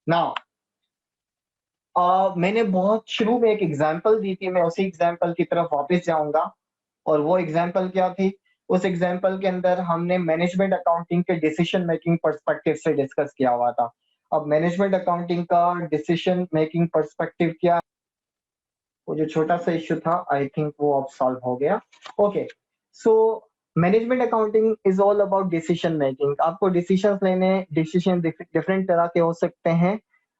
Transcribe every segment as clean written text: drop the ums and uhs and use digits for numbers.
Now मैंने बहुत शुरू में एक एग्जांपल दी थी, मैं उसी एग्जांपल की तरफ वापस जाऊंगा। और वो एग्जांपल क्या थी? उस एग्जांपल के अंदर हमने मैनेजमेंट अकाउंटिंग के डिसीजन मेकिंग पर्सपेक्टिव से डिस्कस किया हुआ था। अब मैनेजमेंट अकाउंटिंग का डिसीजन मेकिंग पर्सपेक्टिव क्या, वो जो छोटा सा इश्यू था आई थिंक वो अब सॉल्व हो गया। Okay, so management accounting is all about decision making. आपको डिसीजन लेने, डिसीजन डिफरेंट तरह के हो सकते हैं।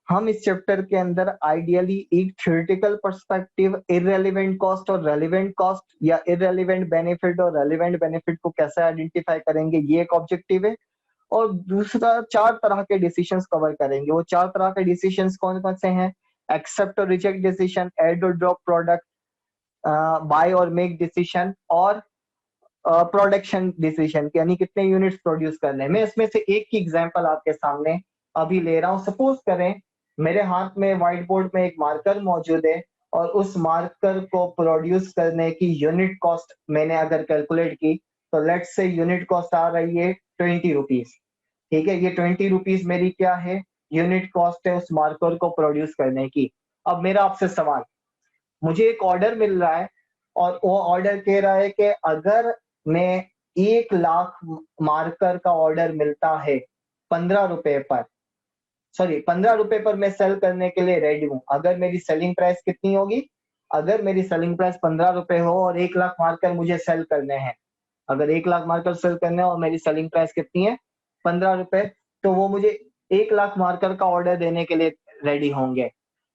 हम इस चैप्टर के अंदर आइडियली एक थ्योरेटिकल पर्सपेक्टिव, इररेलेवेंट कॉस्ट और रेलेवेंट कॉस्ट, या इररेलेवेंट बेनिफिट और रेलेवेंट बेनिफिट को कैसे आइडेंटिफाई करेंगे, ये एक ऑब्जेक्टिव है। और दूसरा, चार तरह के डिसीजंस कवर करेंगे। वो चार तरह के डिसीजंस कौन कौन से हैं? एक्सेप्ट और रिजेक्ट डिसीजन, ऐड और ड्रॉप प्रोडक्ट, बाय और मेक डिसीजन, और प्रोडक्शन डिसीजन, यानी कितने यूनिट्स प्रोड्यूस करने हैं। मैं इसमें से एक की एग्जांपल आपके सामने अभी ले रहा हूं। सपोज करें मेरे हाथ में व्हाइट बोर्ड में एक मार्कर मौजूद है, और उस मार्कर को प्रोड्यूस करने की यूनिट कॉस्ट मैंने अगर कैलकुलेट की, तो लेट्स से यूनिट कॉस्ट आ रही है 20 रुपीज। ठीक है, ये 20 रुपीज मेरी क्या है? यूनिट कॉस्ट है उस मार्कर को प्रोड्यूस करने की। अब मेरा आपसे सवाल, मुझे एक ऑर्डर मिल रहा है, और वो ऑर्डर कह रहा है कि अगर मैं 1 लाख मार्कर का ऑर्डर मिलता है 15 रुपए पर, सॉरी 15 रुपए पर मैं सेल करने के लिए रेडी हूं। अगर मेरी सेलिंग प्राइस कितनी होगी? अगर मेरी सेलिंग प्राइस 15 रुपए हो और 1 लाख मार्कर मुझे सेल करने हैं, अगर 1 लाख मार्कर सेल करने हैं और मेरी सेलिंग प्राइस कितनी है? 15 रुपए, तो वो मुझे 1 लाख मार्कर का ऑर्डर देने के लिए रेडी होंगे।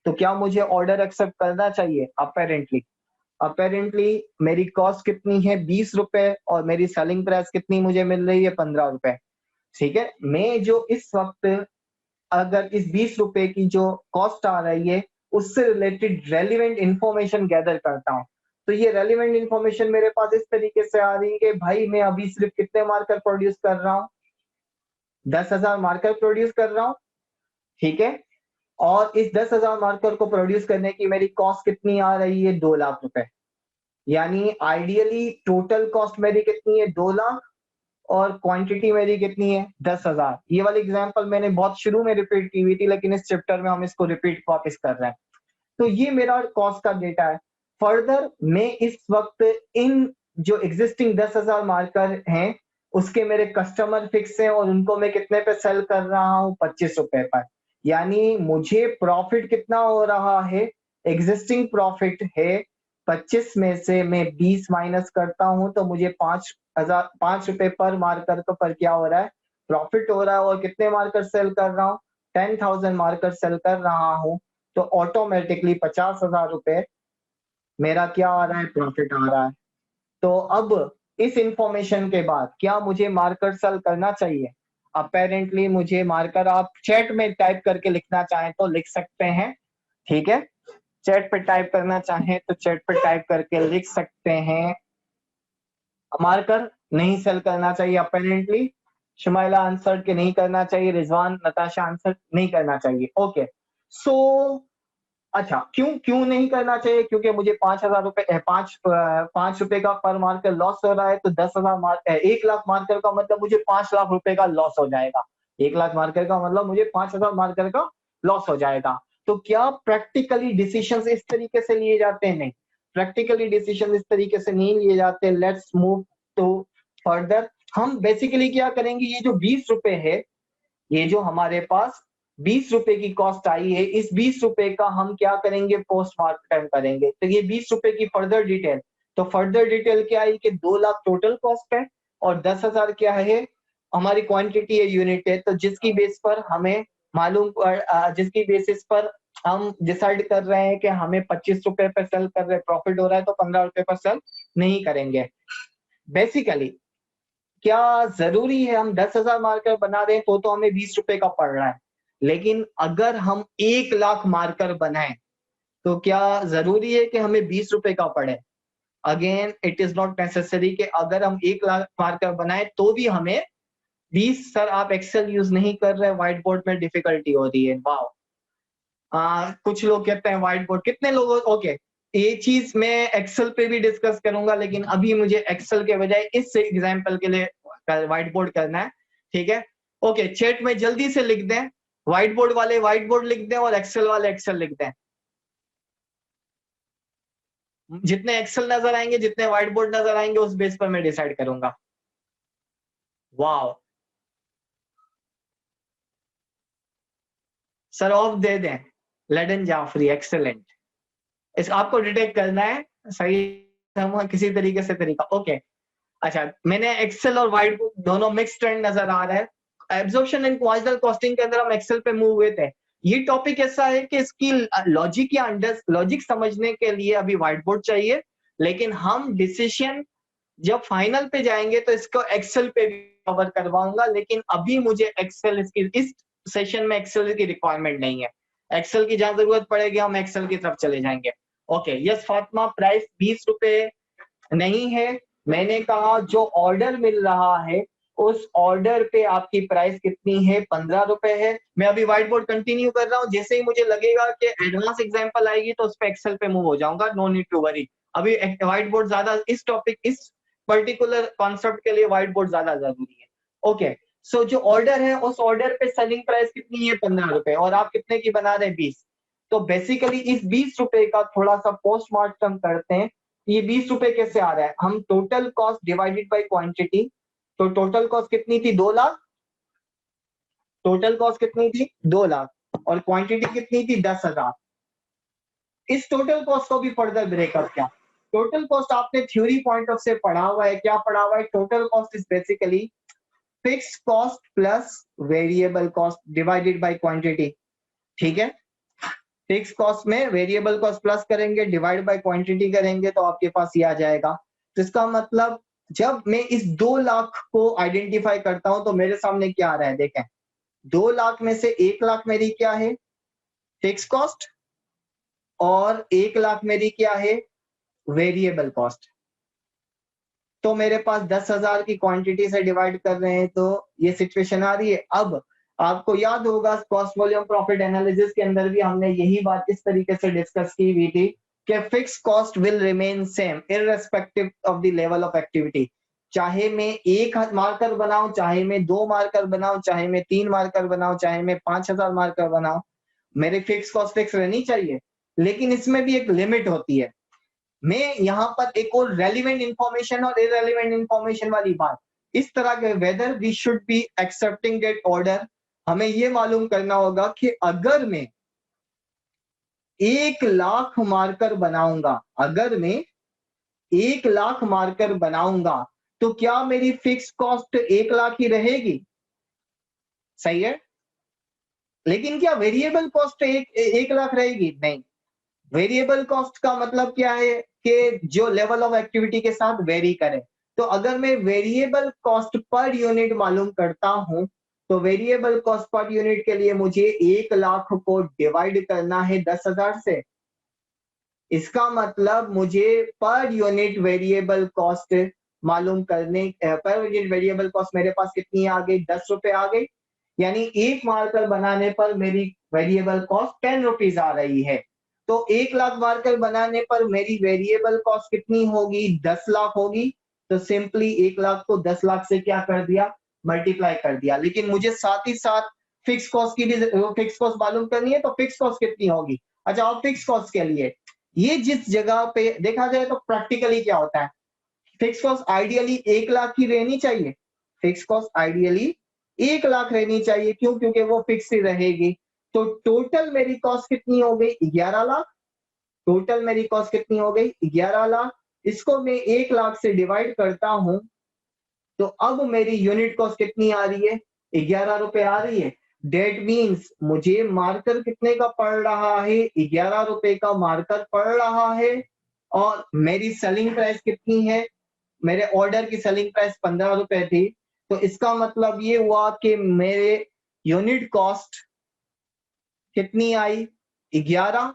तो क्या मुझे ऑर्डर एक्सेप्ट करना चाहिए? अपेरेंटली अपेरेंटली मेरी कॉस्ट कितनी है? 20 रुपए, और मेरी सेलिंग प्राइस कितनी मुझे मिल रही है? 15 रुपए। ठीक है, मैं जो इस वक्त अगर इस 20 रुपए की जो कॉस्ट आ रही है उससे रिलेटेड रेलिवेंट इंफॉर्मेशन गैदर करता हूँ, तो ये रेलिवेंट इंफॉर्मेशन मेरे पास इस तरीके से आ रही है कि भाई मैं अभी सिर्फ कितने मार्कर प्रोड्यूस कर रहा हूँ? 10,000 मार्कर प्रोड्यूस कर रहा हूँ। ठीक है, और इस 10,000 मार्कर को प्रोड्यूस करने की मेरी कॉस्ट कितनी आ रही है? 2 लाख रुपए। यानी आइडियली टोटल कॉस्ट मेरी कितनी है? 2 लाख, और क्वांटिटी मेरी कितनी है? 10,000। ये वाली एग्जांपल मैंने बहुत शुरू में रिपीट की हुई थी, लेकिन इस चैप्टर में हम इसको रिपीट वापस कर रहे हैं। तो ये मेरा कॉस्ट का डेटा है। फर्दर मैं इस वक्त इन जो एग्जिस्टिंग 10,000 मार्कर हैं उसके मेरे कस्टमर फिक्स हैं, और उनको मैं कितने पे सेल कर रहा हूँ? 25 रुपए पर। यानी मुझे प्रॉफिट कितना हो रहा है? एग्जिस्टिंग प्रॉफिट है 25 में से मैं 20 माइनस करता हूं, तो मुझे 5 रुपए पर मार्कर का पर क्या हो रहा है? प्रॉफिट हो रहा है। और कितने मार्कर सेल कर रहा हूँ? 10,000 मार्कर सेल कर रहा हूँ, तो ऑटोमेटिकली 50,000 रुपए मेरा क्या आ रहा है? प्रॉफिट आ रहा है। तो अब इस इंफॉर्मेशन के बाद क्या मुझे मार्कर सेल करना चाहिए? अपेरेंटली मुझे मार्कर, आप चैट में टाइप करके लिखना चाहें तो लिख सकते हैं। ठीक है, चैट पे टाइप करना चाहें तो चैट पे टाइप करके लिख सकते हैं। मार्कर नहीं सेल करना चाहिए अपेरेंटली। शुमाइला आंसर के नहीं करना चाहिए। रिजवान, नताशा आंसर नहीं करना चाहिए। ओके, सो अच्छा, क्यों क्यों नहीं करना चाहिए? क्योंकि मुझे 5,000 रुपए, 5 रुपए का पर मार्कर लॉस हो रहा है, तो 10,000 मार्क 1 लाख मार्कर का मतलब मुझे 5 लाख रुपए का लॉस हो जाएगा। 1 लाख मार्कर का मतलब मुझे 5,000 मार्कर का लॉस हो जाएगा। तो क्या प्रैक्टिकली डिसीजन इस तरीके से लिए जाते हैं? नहीं, प्रैक्टिकली डिसीजन इस तरीके से नहीं लिए जाते। Let's move to further. हम बेसिकली क्या करेंगे, ये जो 20 रुपए है, ये जो हमारे पास 20 रुपए की कॉस्ट आई है, इस 20 रुपए का हम क्या करेंगे? पोस्टमार्टम करेंगे। तो ये 20 रुपए की फर्दर डिटेल, तो फर्दर डिटेल क्या आई कि 2 लाख टोटल कॉस्ट है, और 10,000 क्या है? हमारी क्वांटिटी है, यूनिट है। तो जिसकी बेस पर हमें मालूम, जिसकी बेसिस पर हम डिसाइड कर रहे हैं कि हमें 25 रुपए पर सेल कर रहे, प्रॉफिट हो रहा है, तो 15 रुपए पर सेल नहीं करेंगे। बेसिकली क्या जरूरी है हम 10,000 मार्कर बना दें तो हमें 20 रुपए का पड़ रहा है? लेकिन अगर हम 1 लाख मार्कर बनाएं तो क्या जरूरी है कि हमें 20 रुपए का पड़े? Again it is not necessary कि अगर हम 1 लाख मार्कर बनाए तो भी हमें 20। सर आप एक्सेल यूज नहीं कर रहे, व्हाइट बोर्ड में डिफिकल्टी हो रही है। वाह, कुछ लोग कहते हैं व्हाइट बोर्ड, कितने लोग? ओके, ये चीज मैं एक्सेल पे भी डिस्कस करूंगा, लेकिन अभी मुझे एक्सेल के बजाय इस एग्जांपल के लिए व्हाइट बोर्ड करना है। ठीक है, ओके, चैट में जल्दी से लिख दें व्हाइट बोर्ड वाले व्हाइट बोर्ड लिख दें और एक्सेल वाले एक्सेल लिख दें। जितने एक्सेल नजर आएंगे, जितने व्हाइट बोर्ड नजर आएंगे, उस बेस पर मैं डिसाइड करूंगा। वाह, सर ऑफ दे दें, लेडन जाफरी, एक्सेलेंट। इस आपको डिटेक्ट करना है सही किसी तरीके से तरीका। ओके, अच्छा, मैंने एक्सेल और व्हाइट बोर्ड दोनों मिक्स ट्रेंड नजर आ रहा है। एब्जॉर्प्शन एंड मार्जिनल कॉस्टिंग के अंदर हम एक्सेल पे मूव हुए थे। ये टॉपिक ऐसा है कि इसकी लॉजिक या अंडर लॉजिक समझने के लिए अभी व्हाइट बोर्ड चाहिए, लेकिन हम डिसीजन जब फाइनल पे जाएंगे तो इसको एक्सेल पे भी कवर करवाऊंगा। लेकिन अभी मुझे एक्सेल इस सेशन में एक्सेल की रिक्वायरमेंट नहीं है। एक्सेल की जहां जरूरत पड़ेगी हम एक्सेल की तरफ चले जाएंगे। ओके, यस फातिमा, प्राइस 20 रुपए नहीं है। मैंने कहा जो ऑर्डर मिल रहा है उस ऑर्डर पे आपकी प्राइस कितनी है, 15 रुपए है। मैं अभी व्हाइट बोर्ड कंटिन्यू कर रहा हूँ, जैसे ही मुझे लगेगा कि एडवांस एग्जांपल आएगी तो उस पे एक्सेल पे मूव हो जाऊंगा, नो नीड टू वरी। अभी व्हाइट बोर्ड ज्यादा इस टॉपिक, इस पर्टिकुलर कॉन्सेप्ट के लिए व्हाइट बोर्ड ज्यादा जरूरी है। ओके, सो जो ऑर्डर है उस ऑर्डर पे सेलिंग प्राइस कितनी है, 15 रुपए, और आप कितने की बना रहे हैं, 20। तो बेसिकली इस 20 रुपए का थोड़ा सा पोस्टमार्टम करते हैं। ये 20 रुपए कैसे आ रहा है, हम total cost divided by quantity. तो टोटल कॉस्ट कितनी थी, 2 लाख। टोटल कॉस्ट कितनी थी, 2 लाख, और क्वांटिटी कितनी थी, 10,000। इस टोटल कॉस्ट को भी फर्दर ब्रेकअप किया। टोटल कॉस्ट आपने थ्योरी पॉइंट ऑफ से पढ़ा हुआ है, क्या पढ़ा हुआ है, total cost is basically fix cost plus variable cost divided by quantity. ठीक है, फिक्स कॉस्ट में वेरिएबल कॉस्ट प्लस करेंगे, डिवाइड बाय क्वांटिटी करेंगे, तो आपके पास ये आ जाएगा। तो इसका मतलब जब मैं इस 2 लाख को आइडेंटिफाई करता हूं तो मेरे सामने क्या आ रहा है, देखें, 2 लाख में से 1 लाख मेरी क्या है, फिक्स कॉस्ट, और 1 लाख मेरी क्या है, वेरिएबल कॉस्ट। तो मेरे पास 10,000 की क्वांटिटी से डिवाइड कर रहे हैं, तो ये सिचुएशन आ रही है। अब आपको याद होगा कॉस्ट वॉल्यूम प्रॉफिट एनालिसिस के अंदर भी हमने यही बात इस तरीके से डिस्कस की हुई थी कि fix cost will remain same irrespective of the level of activity. चाहे मैं 1 मार्कर बनाऊं, चाहे मैं 2 मार्कर बनाऊं, चाहे मैं 3 मार्कर बनाऊं, चाहे मैं 5,000 मार्कर बनाऊं, मेरी फिक्स कॉस्ट फिक्स रहनी चाहिए। लेकिन इसमें भी एक लिमिट होती है। मैं यहाँ पर एक और रेलिवेंट इंफॉर्मेशन और इरेलीवेंट इंफॉर्मेशन वाली बात, इस तरह के whether we should be accepting that order, हमें ये मालूम करना होगा कि अगर मैं 1 लाख मार्कर बनाऊंगा, अगर मैं 1 लाख मार्कर बनाऊंगा, तो क्या मेरी फिक्स कॉस्ट 1 लाख ही रहेगी, सही है। लेकिन क्या वेरिएबल कॉस्ट 1 लाख रहेगी, नहीं। वेरिएबल कॉस्ट का मतलब क्या है कि जो लेवल ऑफ एक्टिविटी के साथ वेरी करे। तो अगर मैं वेरिएबल कॉस्ट पर यूनिट मालूम करता हूं, तो वेरिएबल कॉस्ट पर यूनिट के लिए मुझे 1 लाख को डिवाइड करना है 10,000 से। इसका मतलब मुझे पर यूनिट वेरिएबल कॉस्ट मालूम करने, पर यूनिट वेरिएबल कॉस्ट मेरे पास कितनी आ गई, 10 रुपए आ गई। यानी 1 मार्कर बनाने पर मेरी वेरिएबल कॉस्ट 10 रुपीज आ रही है। तो 1 लाख मार्कर बनाने पर मेरी वेरिएबल कॉस्ट कितनी होगी, 10 लाख होगी। तो सिंपली 1 लाख को 10 लाख से क्या कर दिया, मल्टीप्लाई कर दिया। लेकिन मुझे साथ ही साथ फिक्स कॉस्ट की भी फिक्स कॉस्ट मालूम करनी है, तो फिक्स कॉस्ट कितनी होगी। अच्छा, और फिक्स कॉस्ट के लिए ये जिस जगह पे देखा जाए तो प्रैक्टिकली क्या होता है, फिक्स कॉस्ट आइडियली 1 लाख की रहनी चाहिए। फिक्स कॉस्ट आइडियली 1 लाख रहनी चाहिए, क्यों, क्योंकि वो फिक्स ही रहेगी। तो टोटल मेरी कॉस्ट कितनी हो गई, 11 लाख। टोटल मेरी कॉस्ट कितनी हो गई, 11 लाख। इसको मैं 1 लाख से डिवाइड करता हूं, तो अब मेरी यूनिट कॉस्ट कितनी आ रही है, 11 रुपए आ रही है। डेट मीन्स मुझे मार्कर कितने का पड़ रहा है, 11 रुपए का मार्कर पड़ रहा है। और मेरी सेलिंग प्राइस कितनी है, मेरे ऑर्डर की सेलिंग प्राइस 15 रुपए थी। तो इसका मतलब ये हुआ कि मेरे यूनिट कॉस्ट कितनी आई, 11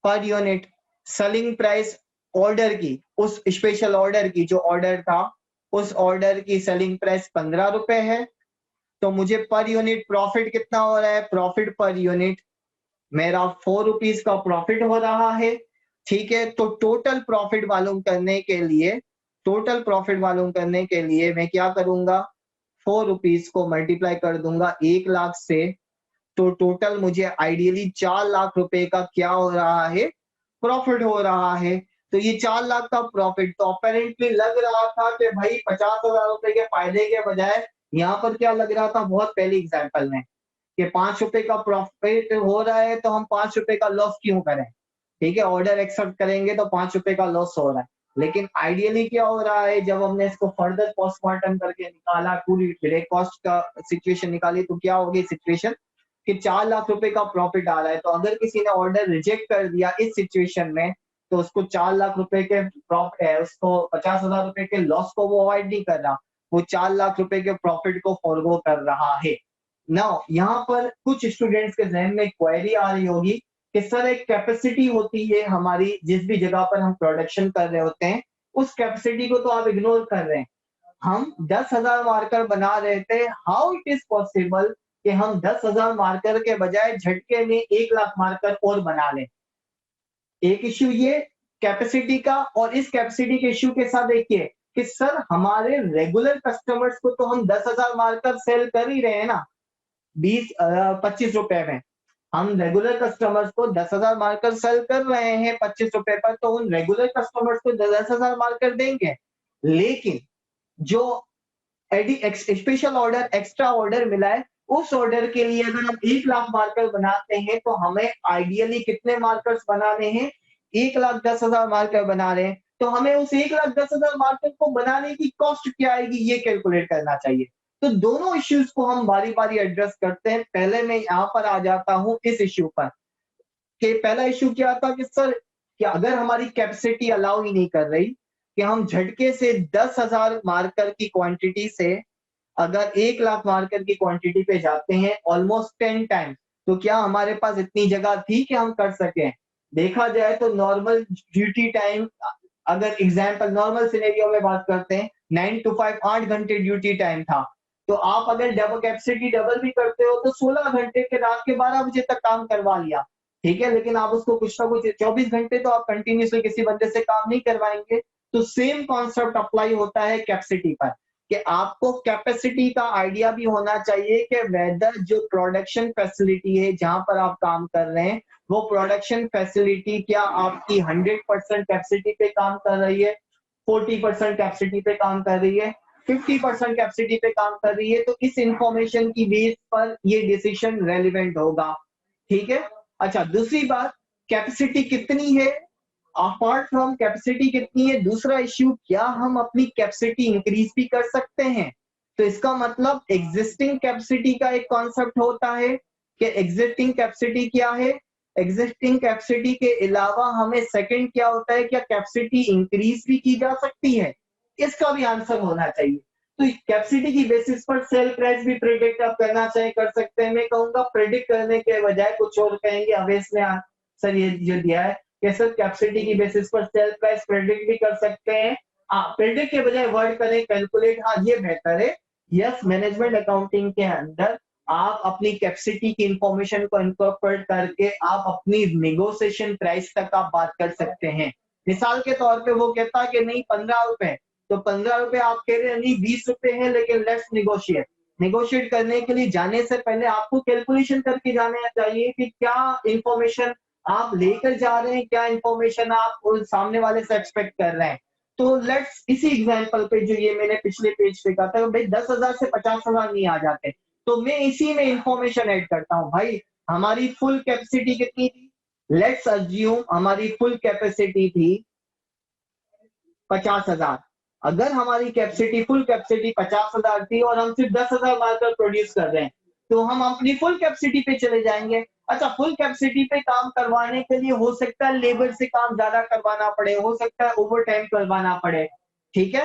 per unit. Selling price order की, उस स्पेशल ऑर्डर की जो ऑर्डर था, उस ऑर्डर की सेलिंग प्राइस 15 रुपए है। तो मुझे पर यूनिट प्रॉफिट कितना हो रहा है, प्रॉफिट पर यूनिट मेरा 4 रुपीज का प्रॉफिट हो रहा है। ठीक है, तो टोटल प्रॉफिट मालूम करने के लिए, टोटल प्रॉफिट मालूम करने के लिए मैं क्या करूंगा, 4 रुपीज को मल्टीप्लाई कर दूंगा 1 लाख से। 1 लाख में 4 रुपीज तो टोटल मुझे आइडियली 4 लाख रुपए का क्या हो रहा है, प्रॉफिट हो रहा है। तो ये 4 लाख का प्रॉफिट तो अपेरेंटली लग रहा था कि भाई 50,000 रुपए के फायदे के बजाय यहाँ पर क्या लग रहा था बहुत पहली एग्जाम्पल में कि 5 रुपए का प्रॉफिट हो रहा है तो हम 5 रुपए का लॉस क्यों करें। ठीक है, ऑर्डर एक्सेप्ट करेंगे तो 5 रुपए का लॉस हो रहा है। लेकिन आइडियली क्या हो रहा है, जब हमने इसको फर्दर पोस्टमार्टम करके निकाला, पूरी डायरेक्ट कॉस्ट का सिचुएशन निकाली, तो क्या होगी सिचुएशन कि 4 लाख रुपए का प्रॉफिट आ रहा है। तो अगर किसी ने ऑर्डर रिजेक्ट कर दिया इस सिचुएशन में, तो उसको 4 लाख रुपए के प्रॉफिट है, उसको 50,000 रुपए के लॉस को वो अवॉइड नहीं कर रहा, वो 4 लाख रुपए के प्रॉफिट को फॉरगो कर रहा है। नाउ यहाँ पर कुछ स्टूडेंट्स के जहन में क्वेरी आ रही होगी कि सर एक कैपेसिटी होती है हमारी, जिस भी जगह पर हम प्रोडक्शन कर रहे होते हैं, उस कैपेसिटी को तो आप इग्नोर कर रहे हैं। हम 10,000 मार्कर बना रहे थे, हाउ इट इज पॉसिबल कि हम 10,000 मार्कर के बजाय झटके में 1 लाख मार्कर और बना लें। एक इश्यू ये कैपेसिटी का, और इस कैपेसिटी के इश्यू के साथ देखिए कि सर हमारे रेगुलर कस्टमर्स को तो हम 10,000 मार्कर सेल कर ही रहे हैं ना, 25 रुपए में। हम रेगुलर कस्टमर्स को 10,000 मार्कर सेल कर रहे हैं 25 रुपए पर, तो उन रेगुलर कस्टमर्स को 10,000 मार्कर देंगे। लेकिन जो स्पेशल ऑर्डर, एक्स्ट्रा ऑर्डर मिला है, उस ऑर्डर के लिए अगर हम 1 लाख मार्कर बनाते हैं तो हमें आइडियली कितने मार्कर्स बनाने हैं, 1,10,000 मार्कर बना रहे हैं, तो हमें उस 1,10,000 मार्कर को बनाने की कॉस्ट क्या आएगी ये कैलकुलेट करना चाहिए। तो दोनों इश्यूज को हम बारी बारी एड्रेस करते हैं। पहले मैं यहाँ पर आ जाता हूँ इस इश्यू पर कि पहला इश्यू क्या था कि सर क्या अगर हमारी कैपेसिटी अलाउ ही नहीं कर रही कि हम झटके से 10,000 मार्कर की क्वांटिटी से अगर 1 लाख मार्कर की क्वांटिटी पे जाते हैं ऑलमोस्ट 10 टाइम्स, तो क्या हमारे पास इतनी जगह थी कि हम कर सकें। देखा जाए तो नॉर्मल ड्यूटी टाइम, अगर एग्जाम्पल नॉर्मल सिनेरियो में बात करते हैं, 9 to 5 8 घंटे ड्यूटी टाइम था, तो आप अगर डबल कैपेसिटी डबल भी करते हो तो 16 घंटे के रात के 12 बजे तक काम करवा लिया। ठीक है, लेकिन आप उसको कुछ ना कुछ 24 घंटे तो आप कंटिन्यूसली किसी बंदे से काम नहीं करवाएंगे। तो सेम कॉन्सेप्ट अप्लाई होता है कैपेसिटी पर कि आपको कैपेसिटी का आइडिया भी होना चाहिए कि वेदर जो प्रोडक्शन फैसिलिटी है जहां पर आप काम कर रहे हैं, वो प्रोडक्शन फैसिलिटी क्या आपकी 100% कैपेसिटी पे काम कर रही है, 40% कैपेसिटी पे काम कर रही है, 50% कैपेसिटी पे काम कर रही है। तो इस इंफॉर्मेशन की बेस पर ये डिसीजन रेलिवेंट होगा। ठीक है, अच्छा दूसरी बात, कैपेसिटी कितनी है, अपार्ट फ्रॉम कैपेसिटी कितनी है, दूसरा इश्यू क्या हम अपनी कैपेसिटी इंक्रीज भी कर सकते हैं। तो इसका मतलब एग्जिस्टिंग कैपेसिटी का एक कॉन्सेप्ट होता है कि एग्जिस्टिंग कैपेसिटी क्या है, एग्जिस्टिंग कैपेसिटी के अलावा हमें सेकंड क्या होता है, क्या कैपेसिटी इंक्रीज भी की जा सकती है, इसका भी आंसर होना चाहिए। तो कैपेसिटी की बेसिस पर सेल प्राइस भी प्रिडिक्ट आप करना चाहिए, कर सकते हैं। मैं कहूंगा प्रिडिक्ट करने के बजाय कुछ और कहेंगे, अवेश ने सर ये जो दिया है कि सर कैपेसिटी की बेसिस पर सेल प्राइस प्रेडिक्ट भी कर सकते हैं। प्रेडिक्ट के बजाय वर्ड करें कैलकुलेट, हाँ ये बेहतर है। यस, मैनेजमेंट अकाउंटिंग के अंदर आप अपनी कैपेसिटी की इंफॉर्मेशन को इनकॉर्पोरेट करके आप अपनी नेगोशिएशन प्राइस तक आप बात कर सकते हैं। मिसाल के तौर पे वो कहता है कि नहीं 15 रुपए, तो 15 रुपए आप कह रहे हैं नहीं 20 रुपए है, लेकिन लेट्स निगोशिएट। निगोशिएट करने के लिए जाने से पहले आपको कैलकुलेशन करके जाना चाहिए कि क्या इंफॉर्मेशन आप लेकर जा रहे हैं, क्या इंफॉर्मेशन आप सामने वाले से एक्सपेक्ट कर रहे हैं। तो लेट्स इसी एग्जांपल पे जो ये मैंने पिछले पेज पे कहा था भाई 10,000 से 50,000 नहीं आ जाते, तो मैं इसी में इंफॉर्मेशन ऐड करता हूँ। भाई हमारी फुल कैपेसिटी कितनी थी, लेट्स अज्यूम हमारी फुल कैपेसिटी थी 50,000। अगर हमारी कैपेसिटी फुल कैपेसिटी 50,000 थी और हम सिर्फ 10,000 मार्कर प्रोड्यूस कर रहे हैं, तो हम अपनी फुल कैपेसिटी पे चले जाएंगे। अच्छा, फुल कैपेसिटी पे काम करवाने के लिए हो सकता है लेबर से काम ज्यादा करवाना पड़े, हो सकता है ओवर टाइम करवाना पड़े। ठीक है,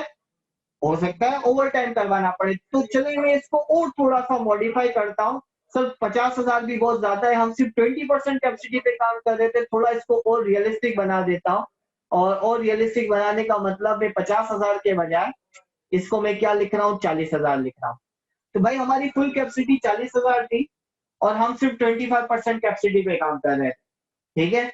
हो सकता है ओवर टाइम करवाना पड़े। तो चलिए मैं इसको और थोड़ा सा मॉडिफाई करता हूँ। सर 50,000 भी बहुत ज्यादा है, हम सिर्फ 20% कैपेसिटी पे काम कर रहे थे, थोड़ा इसको और रियलिस्टिक बना देता हूँ। और रियलिस्टिक बनाने का मतलब मैं 50,000 के बजाय इसको मैं क्या लिख रहा हूँ, 40,000 लिख रहा हूँ। तो भाई हमारी फुल कैपेसिटी 40,000 थी और हम सिर्फ 25% कैपेसिटी पे काम कर रहे थे। ठीक है,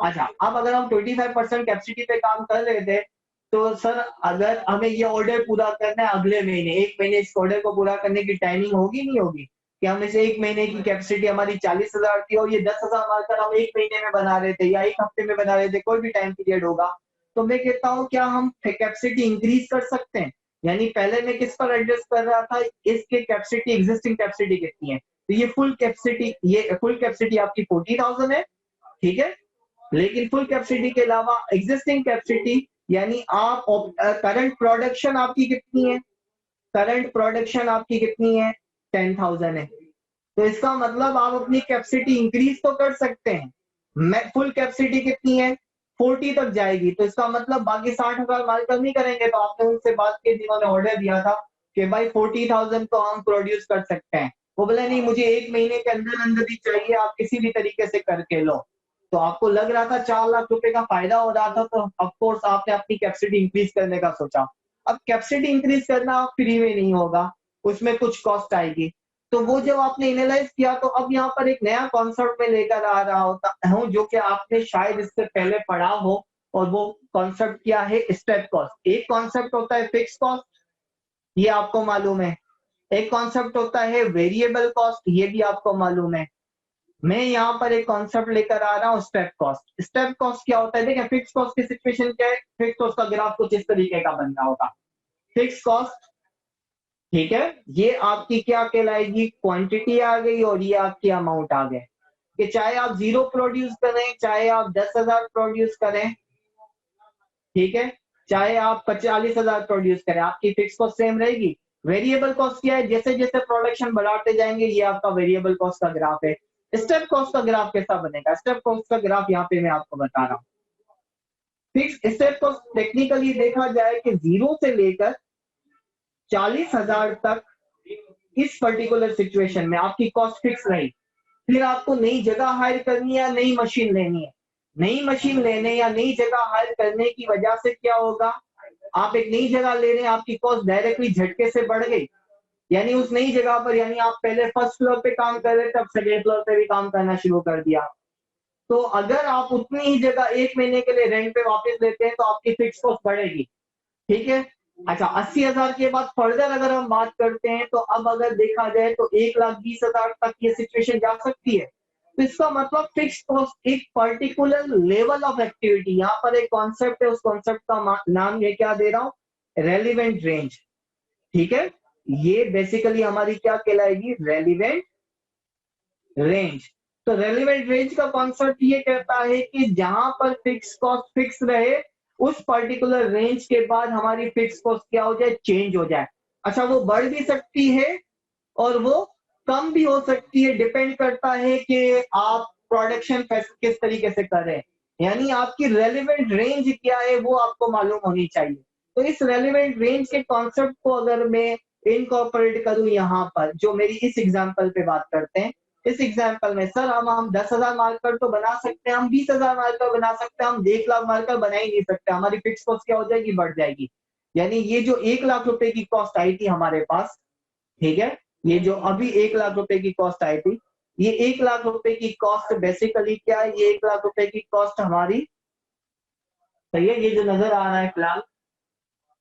अच्छा अब अगर हम 25% कैपेसिटी पे काम कर रहे थे, तो सर अगर हमें ये ऑर्डर पूरा करना है अगले महीने, 1 महीने इस ऑर्डर को पूरा करने की टाइमिंग होगी नहीं होगी, कि हम इसे 1 महीने की कैपेसिटी हमारी 40,000 थी और ये 10,000 मार्कर हम 1 महीने में बना रहे थे या 1 हफ्ते में बना रहे थे, कोई भी टाइम पीरियड होगा, तो मैं कहता हूँ क्या हम कैपेसिटी इंक्रीज कर सकते हैं? यानी पहले मैं किस पर एडजस्ट कर रहा था, इसके कैपेसिटी, एग्जिस्टिंग कैपेसिटी कितनी है, तो ये फुल कैपेसिटी आपकी 40,000 है, ठीक है। लेकिन फुल कैपेसिटी के अलावा एग्जिस्टिंग कैपेसिटी, यानी आप करंट प्रोडक्शन आपकी कितनी है, करंट प्रोडक्शन आपकी कितनी है, 10,000 है। तो इसका मतलब आप अपनी कैपेसिटी इंक्रीज तो कर सकते हैं। फुल कैपेसिटी कितनी है, 40 तक जाएगी, तो इसका मतलब बाकी 60,000 मार्कर नहीं करेंगे। तो आपने उनसे बात की, जिन्होंने ऑर्डर दिया था कि भाई 40,000 तो हम प्रोड्यूस कर सकते हैं, वो बोले नहीं मुझे 1 महीने के अंदर अंदर ही चाहिए, आप किसी भी तरीके से करके लो। तो आपको लग रहा था 4 लाख रुपए का फायदा हो रहा था, तो ऑफकोर्स आपने अपनी कैपेसिटी इंक्रीज करने का सोचा। अब कैपेसिटी इंक्रीज करना फ्री में नहीं होगा, उसमें कुछ कॉस्ट आएगी। तो वो जब आपने एनालाइज किया, तो अब यहाँ पर एक नया कॉन्सेप्ट में लेकर आ रहा होता हूँ, जो कि आपने शायद इससे पहले पढ़ा हो, और वो कॉन्सेप्ट क्या है, स्टेप कॉस्ट। एक कॉन्सेप्ट होता है फिक्स कॉस्ट, ये आपको मालूम है। एक कॉन्सेप्ट होता है वेरिएबल कॉस्ट, ये भी आपको मालूम है। मैं यहाँ पर एक कॉन्सेप्ट लेकर आ रहा हूँ, स्टेप कॉस्ट। स्टेप कॉस्ट क्या होता है, देखिए फिक्स कॉस्ट की सिचुएशन क्या है, फिक्स कॉस्ट का ग्राफ कुछ इस तरीके का बन रहा होगा। फिक्स कॉस्ट, ठीक है, ये आपकी क्या कहलाएगी, क्वांटिटी आ गई, और ये आपकी अमाउंट आ गए, कि चाहे आप 0 प्रोड्यूस करें, चाहे आप 10,000 प्रोड्यूस करें, ठीक है, चाहे आप 40,000 प्रोड्यूस करें, आपकी फिक्स कॉस्ट सेम रहेगी। वेरिएबल कॉस्ट क्या है, जैसे जैसे प्रोडक्शन बढ़ाते जाएंगे, ये आपका वेरिएबल कॉस्ट का ग्राफ है। स्टेप कॉस्ट का ग्राफ कैसा बनेगा, स्टेप कॉस्ट का ग्राफ यहाँ पे मैं आपको बता रहा हूँ। फिक्स स्टेप कॉस्ट टेक्निकली देखा जाए कि 0 से लेकर 40,000 तक इस पर्टिकुलर सिचुएशन में आपकी कॉस्ट फिक्स रही। फिर आपको नई जगह हायर करनी है या नई मशीन लेनी है। नई मशीन लेने या नई जगह हायर करने की वजह से क्या होगा, आप एक नई जगह ले रहे हैं, आपकी कॉस्ट डायरेक्टली झटके से बढ़ गई। यानी उस नई जगह पर, यानी आप पहले फर्स्ट फ्लोर पे काम कर रहे थे, अब सेकेंड फ्लोर पे भी काम करना शुरू कर दिया। तो अगर आप उतनी ही जगह 1 महीने के लिए रेंट पे वापस लेते हैं, तो आपकी फिक्स कॉस्ट बढ़ेगी, ठीक है। अच्छा, 80,000 के बाद फर्दर अगर हम बात करते हैं, तो अब अगर देखा जाए तो 1,20,000 तक ये सिचुएशन जा सकती है। तो इसका मतलब फिक्स कॉस्ट एक पर्टिकुलर लेवल ऑफ एक्टिविटी, यहाँ पर एक कॉन्सेप्ट है, उस कॉन्सेप्ट का नाम ये क्या दे रहा हूँ, रेलिवेंट रेंज, ठीक है। ये बेसिकली हमारी क्या कहलाएगी, रेलिवेंट रेंज। तो रेलिवेंट रेंज का कॉन्सेप्ट ये कहता है कि जहां पर फिक्स कॉस्ट फिक्स रहे, उस पर्टिकुलर रेंज के बाद हमारी फिक्स कॉस्ट क्या हो जाए, चेंज हो जाए। अच्छा, वो बढ़ भी सकती है और वो कम भी हो सकती है, डिपेंड करता है कि आप प्रोडक्शन किस तरीके से कर रहे हैं। यानी आपकी रेलिवेंट रेंज क्या है, वो आपको मालूम होनी चाहिए। तो इस रेलिवेंट रेंज के कॉन्सेप्ट को अगर मैं इनकॉर्पोरेट करूं यहाँ पर, जो मेरी इस एग्जांपल पे बात करते हैं, इस एग्जांपल में सर हम 10,000 मार्कर तो बना सकते हैं, हम 20,000 मार्कर बना सकते हैं, हम 1,00,000 मार्कर बना ही नहीं सकते, हमारी फिक्स कॉस्ट क्या हो जाएगी, बढ़ जाएगी। यानी ये जो 1,00,000 रुपए की कॉस्ट आई थी हमारे पास, ठीक है, ये जो अभी 1,00,000 रुपए की कॉस्ट आई थी, ये 1,00,000 रुपए की कॉस्ट बेसिकली क्या है, ये 1,00,000 रुपए की कॉस्ट हमारी, सही है, ये जो नजर आ रहा है फिलहाल,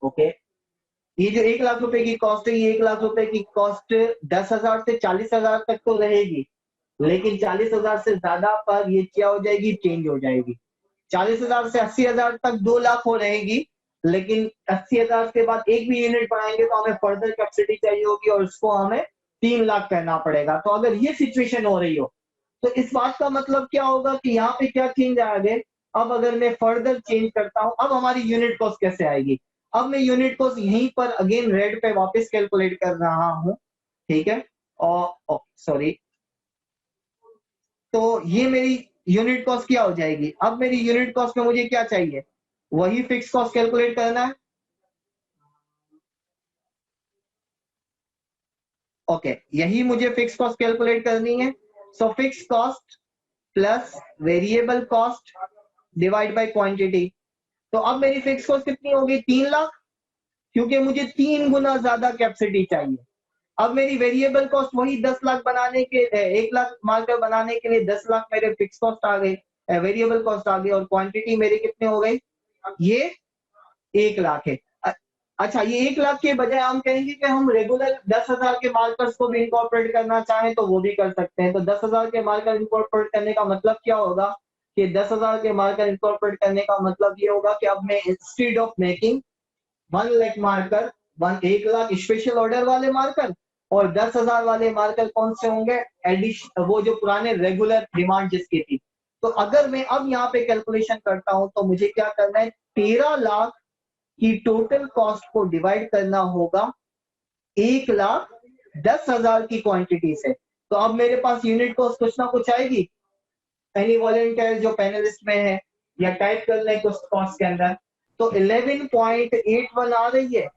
ओके, ये जो 1,00,000 रुपए की कॉस्ट है, ये 1,00,000 रुपए की कॉस्ट 10,000 से 40,000 तक तो रहेगी, लेकिन 40,000 से ज्यादा पर ये क्या हो जाएगी, चेंज हो जाएगी। 40,000 से 80,000 तक 2,00,000 हो रहेगी, लेकिन 80,000 के बाद एक भी यूनिट बढ़ाएंगे तो हमें फर्दर कैपेसिटी चाहिए होगी, और उसको हमें 3,00,000 करना पड़ेगा। तो अगर ये सिचुएशन हो रही हो, तो इस बात का मतलब क्या होगा कि यहाँ पे क्या चेंज आएगा। अब अगर मैं फर्दर चेंज करता हूं, अब हमारी यूनिट कॉस्ट कैसे आएगी, अब मैं यूनिट कॉस्ट यहीं पर अगेन रेड पे वापस कैलकुलेट कर रहा हूं, ठीक है, और सॉरी, तो ये मेरी यूनिट कॉस्ट क्या हो जाएगी, अब मेरी यूनिट कॉस्ट में मुझे क्या चाहिए, वही फिक्स कॉस्ट कैलकुलेट करना है, ओके, यही मुझे फिक्स कॉस्ट कैलकुलेट करनी है। So fix cost plus variable cost divide by quantity. तो अब मेरी फिक्स कॉस्ट कितनी होगी, 3,00,000, क्योंकि मुझे 3 गुना ज्यादा कैपेसिटी चाहिए। अब मेरी वेरिएबल कॉस्ट वही 10,00,000 बनाने के 1,00,000 मार्कर बनाने के लिए 10,00,000 मेरे फिक्स कॉस्ट आ गई, वेरिएबल कॉस्ट आ गई, और क्वांटिटी मेरी कितनी हो गई, ये 1,00,000 है। अच्छा, ये 1 लाख के बजाय हम कहेंगे कि हम रेगुलर 10,000 के मार्कर्स को भी इनकॉर्पोरेट करना चाहें तो वो भी कर सकते हैं। तो 10,000 के मार्कर इनकॉर्पोरेट करने का मतलब क्या होगा कि 10,000 के मार्कर इनकॉर्पोरेट करने का मतलब ये होगा कि अब मैं instead of making 1 lakh marker, 1 lakh special order वाले मार्कर और 10,000 वाले मार्कर कौन से होंगे, एडिशन, वो जो पुराने रेगुलर डिमांड जिसकी थी। तो अगर मैं अब यहाँ पे कैलकुलेशन करता हूं तो मुझे क्या करना है, 13 लाख की टोटल कॉस्ट को डिवाइड करना होगा 1,10,000 की क्वांटिटी से। तो अब मेरे पास यूनिट कॉस्ट कुछ ना कुछ आएगी। एनी वॉलेंटियर जो पैनलिस्ट में है या टाइप कर लें कुछ कॉस्ट के अंदर, तो 11.81 आ रही है।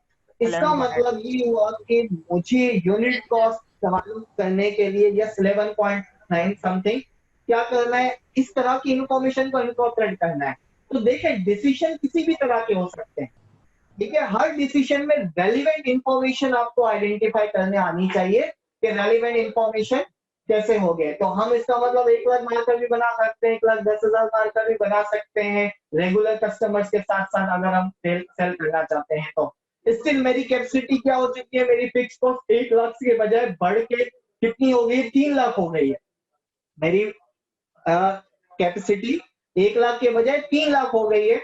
इसका 11 मतलब ये हुआ कि मुझे यूनिट कॉस्ट मालूम करने के लिए यस 11.9 समथिंग क्या करना है, इस तरह की इंफॉर्मेशन को इनकॉर्पोरेट करना है। तो देखिए डिसीजन किसी भी तरह के हो सकते हैं, ठीक है। हर डिसीजन में रेलिवेंट इंफॉर्मेशन आपको आइडेंटिफाई करने आनी चाहिए कि रेलिवेंट इंफॉर्मेशन कैसे हो गए। तो हम इसका मतलब 1 लाख मार्कर भी बना सकते हैं, 1,10,000 मार्कर भी बना सकते हैं रेगुलर कस्टमर्स के साथ साथ, अगर हम सेल करना चाहते हैं तो। स्टिल मेरी कैपेसिटी क्या हो चुकी है, मेरी फिक्स कॉस्ट 1 लाख के बजाय बढ़ के कितनी हो गई, 3 लाख हो गई है। मेरी कैपेसिटी 1 लाख के बजाय 3 लाख हो गई है।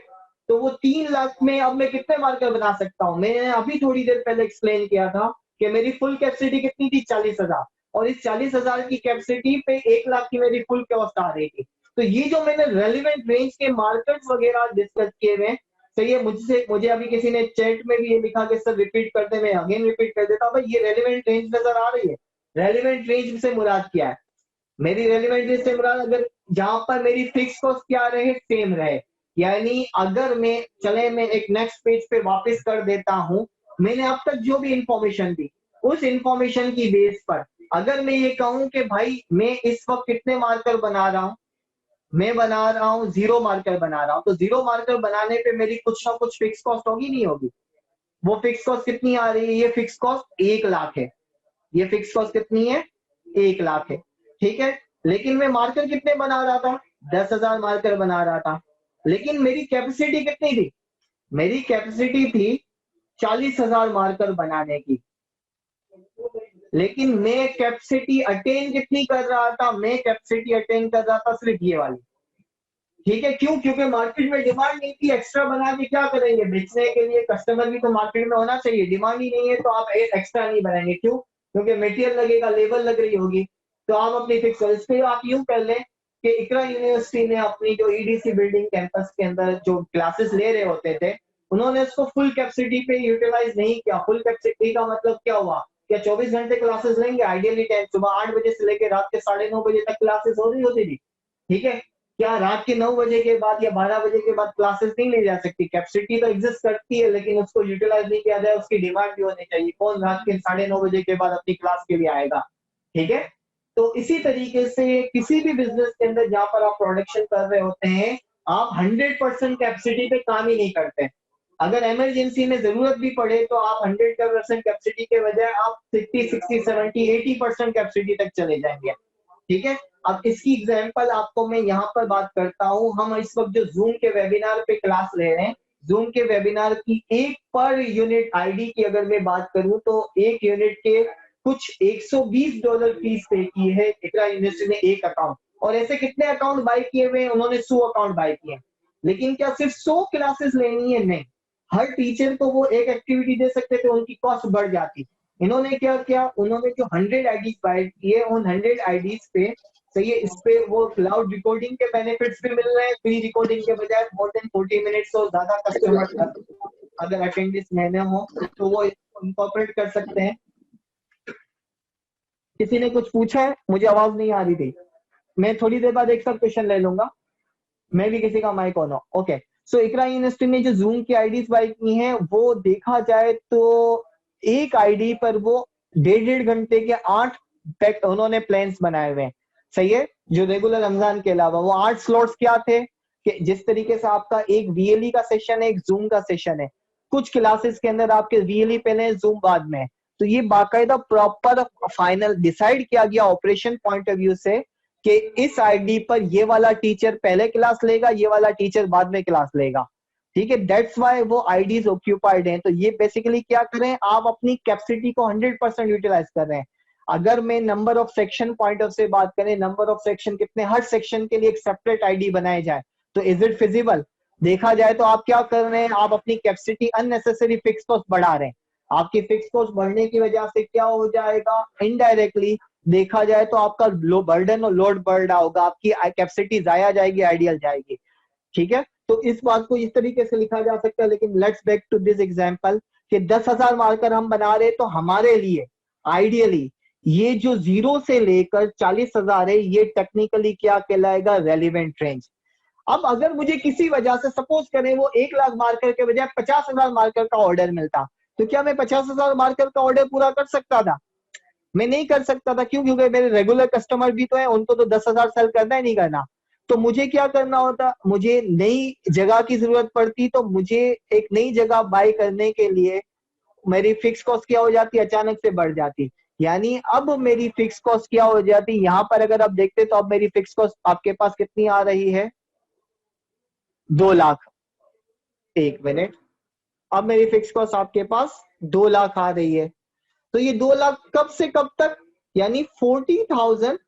तो वो 3 लाख में अब मैं कितने मार्कर बना सकता हूँ, मैंने अभी थोड़ी देर पहले एक्सप्लेन किया था कि मेरी फुल कैपेसिटी कितनी थी, 40,000, और इस 40,000 की कैपेसिटी पे 1 लाख की मेरी फुल कॉस्ट आ रही थी। तो ये जो मैंने रेलिवेंट रेंज के मार्केट्स वगैरह डिस्कस किए हुए, सही है। मुझे अभी किसी ने चैट में भी ये लिखा कि सर रिपीट करते, मैं अगेन रिपीट कर देता हूँ भाई, ये रेलिवेंट रेंज नजर आ रही है। रेलिवेंट रेंज से मुराद क्या है, मेरी रेलिवेंट रेंज से मुराद अगर जहां पर मेरी फिक्स कॉस्ट क्या रहे, सेम रहे। यानी अगर मैं एक नेक्स्ट पेज पे वापस कर देता हूं, मैंने अब तक जो भी इंफॉर्मेशन दी उस इंफॉर्मेशन की बेस पर अगर मैं ये कहूं कि भाई मैं इस वक्त कितने मार्कर बना रहा हूं, मैं बना रहा हूं 0 मार्कर बना रहा हूं, तो 0 मार्कर बनाने पे मेरी कुछ ना कुछ फिक्स कॉस्ट होगी नहीं होगी। वो फिक्स कॉस्ट कितनी आ रही है, ये फिक्स कॉस्ट 1 लाख है। ये फिक्स कॉस्ट कितनी है, 1 लाख है, ठीक है। लेकिन मैं मार्कर कितने बना रहा था, 10,000 मार्कर बना रहा था। लेकिन मेरी कैपेसिटी कितनी थी, मेरी कैपेसिटी थी 40,000 मार्कर बनाने की। लेकिन मैं कैपेसिटी अटेन कितनी कर रहा था, मैं कैपेसिटी अटेन कर रहा था सिर्फ ये वाली, ठीक है। क्यों, क्योंकि मार्केट में डिमांड नहीं थी। एक्स्ट्रा बना के क्या करेंगे, बेचने के लिए कस्टमर भी तो मार्केट में होना चाहिए। डिमांड ही नहीं है तो आप एक्स्ट्रा नहीं बनाएंगे, क्यों, क्योंकि मटेरियल लगेगा, लेबर लग रही होगी। तो आप अपनी फिक्स, इस पे आप यूं कर लें कि इकरा यूनिवर्सिटी ने अपनी जो ईडीसी बिल्डिंग कैंपस के अंदर जो क्लासेस ले रहे होते थे, उन्होंने उसको फुल कैपेसिटी पे यूटिलाइज नहीं किया। फुल कैपेसिटी का मतलब क्या हुआ, क्या 24 घंटे क्लासेस लेंगे, आइडियली टाइम सुबह 8 बजे से लेकर रात के 9:30 बजे तक क्लासेस हो रही होती थी, ठीक है। क्या रात के 9 बजे के बाद या 12 बजे के बाद क्लासेस नहीं ली जा सकती, कैपेसिटी तो एग्जिस्ट करती है लेकिन उसको यूटिलाइज नहीं किया जाए, उसकी डिमांड भी होनी चाहिए। कौन रात के 9:30 बजे के बाद अपनी क्लास के लिए आएगा, ठीक है। तो इसी तरीके से किसी भी बिजनेस के अंदर जहां पर आप प्रोडक्शन कर रहे होते हैं, आप 100% कैपेसिटी पे काम ही नहीं करते। अगर इमरजेंसी में जरूरत भी पड़े तो आप 100% कैपेसिटी के बजाय आप 50, 60, 70, 80% कैपेसिटी तक चले जाएंगे, ठीक है। अब इसकी एग्जांपल आपको मैं यहाँ पर बात करता हूँ। हम इस वक्त जो जूम के वेबिनार पे क्लास ले रहे हैं, जूम के वेबिनार की एक पर यूनिट आईडी की अगर मैं बात करूं तो एक यूनिट के कुछ $120 फीस पे की है इकरा यूनिवर्सिटी ने एक अकाउंट। और ऐसे कितने अकाउंट बाय किए हुए हैं, उन्होंने 100 अकाउंट बाय किए हैं। लेकिन क्या सिर्फ 100 क्लासेस लेनी है, नहीं। हर टीचर को वो एक एक्टिविटी दे सकते थे, उनकी कॉस्ट बढ़ जाती। इन्होंने क्या किया, उन्होंने जो 100 आईडीज बाय किए, उन 100 आईडीज पे, सही है, इस पे वो क्लाउड रिकॉर्डिंग के बेनिफिट्स भी मिल रहे हैं। फ्री रिकॉर्डिंग के बजाय मोर देन 40 मिनट्स और ज्यादा कस्टमर अगर अटेंडेंस लेने हो तो वो इनकॉर्पोरेट कर सकते हैं। किसी ने कुछ पूछा है, मुझे आवाज नहीं आ रही थी, मैं थोड़ी देर बाद एक साथ क्वेश्चन ले लूंगा, मैं भी किसी का माइक ऑन हो। ओके, सो इकरा यूनिवर्सिटी ने जो जूम की आईडीज बाय की हैं, वो देखा जाए तो एक आईडी पर वो 1.5 घंटे के 8 पैक उन्होंने प्लान्स बनाए हुए हैं, सही है। जो रेगुलर रमजान के अलावा वो 8 स्लॉट्स क्या थे कि जिस तरीके से आपका एक वीएलई का सेशन है, एक जूम का सेशन है, कुछ क्लासेस के अंदर आपके वीएलई पहले है, जूम बाद में है। तो ये बाकायदा प्रॉपर फाइनल डिसाइड किया गया ऑपरेशन पॉइंट ऑफ व्यू से कि इस आईडी पर ये वाला टीचर पहले क्लास लेगा, ये वाला टीचर बाद में क्लास लेगा। ठीक है, दैट्स वाई वो आईडीज ऑक्यूपाइड हैं। तो ये बेसिकली क्या करें, आप अपनी कैपेसिटी को 100% यूटिलाइज कर रहे हैं। अगर मैं number of section point of से बात करें, नंबर ऑफ सेक्शन कितने, हर सेक्शन के लिए एक सेपरेट आईडी बनाए जाए, तो इज इट फिजिबल? देखा जाए तो आप क्या कर रहे हैं, आप अपनी कैपेसिटी अननेसेसरी फिक्स कॉस्ट बढ़ा रहे हैं। आपकी फिक्स कॉस्ट बढ़ने की वजह से क्या हो जाएगा, इनडायरेक्टली देखा जाए तो आपका लो बर्डन और लोड बढ़ रहा होगा, आपकी कैपेसिटी जाया जाएगी, आइडियल जाएगी। ठीक है, तो इस बात को इस तरीके से लिखा जा सकता है। लेकिन let's back to this example कि 10,000 मार्कर हम बना रहे, तो हमारे लिए आइडियली ये जो 0 से लेकर 40,000 है, ये टेक्निकली क्या कहलाएगा, रेलिवेंट रेंज। अब अगर मुझे किसी वजह से सपोज करें वो 1,00,000 मार्कर के बजाय 50,000 मार्कर का ऑर्डर मिलता, तो क्या मैं 50,000 मार्कर का ऑर्डर पूरा कर सकता था? मैं नहीं कर सकता था। क्यों? क्योंकि मेरे रेगुलर कस्टमर भी तो है, उनको तो 10,000 सेल करना है, नहीं करना। तो मुझे क्या करना होता, मुझे नई जगह की जरूरत पड़ती, तो मुझे एक नई जगह बाय करने के लिए मेरी फिक्स कॉस्ट क्या हो जाती, अचानक से बढ़ जाती। यानी अब मेरी फिक्स कॉस्ट क्या हो जाती, यहां पर अगर आप देखते तो अब मेरी फिक्स कॉस्ट आपके पास कितनी आ रही है, 2,00,000। एक मिनट, अब मेरी फिक्स कॉस्ट आपके पास 2,00,000 आ रही है। तो ये 2,00,000 कब से कब तक, यानी 40,000